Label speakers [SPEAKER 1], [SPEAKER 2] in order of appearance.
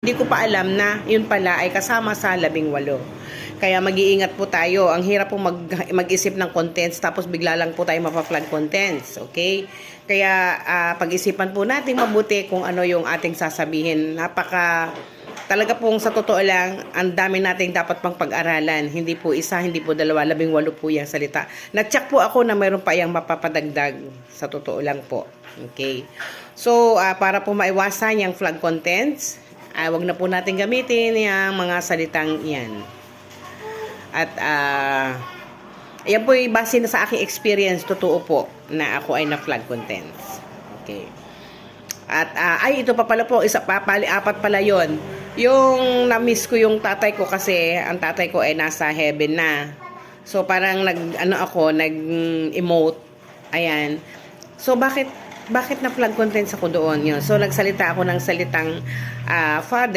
[SPEAKER 1] Hindi ko pa alam na yun pala ay kasama sa 18. Kaya mag-iingat po tayo. Ang hirap po mag-isip ng contents tapos bigla lang po tayo mapa-flag contents. Okay? Kaya pag-isipan po natin mabuti kung ano yung ating sasabihin. Talaga pong sa totoo lang, ang dami nating dapat pang pag-aralan. Hindi po isa, hindi po dalawa, 18 po yung salita. Na-check po ako na mayroon pa yung mapapadagdag. Sa totoo lang po. Okay. So, para po maiwasan yung flag contents, wag na po natin gamitin yung mga salitang yan. At, yan po yung base na sa aking experience, totoo po, na ako ay na-flag contents. Okay. At, ito pa pala po, apat pala yon. Yung na-miss ko yung tatay ko kasi ang tatay ko ay nasa heaven na. So parang nag-emote. Ayan. So bakit na flag contents ako doon? Yun. So nagsalita ako ng salitang Father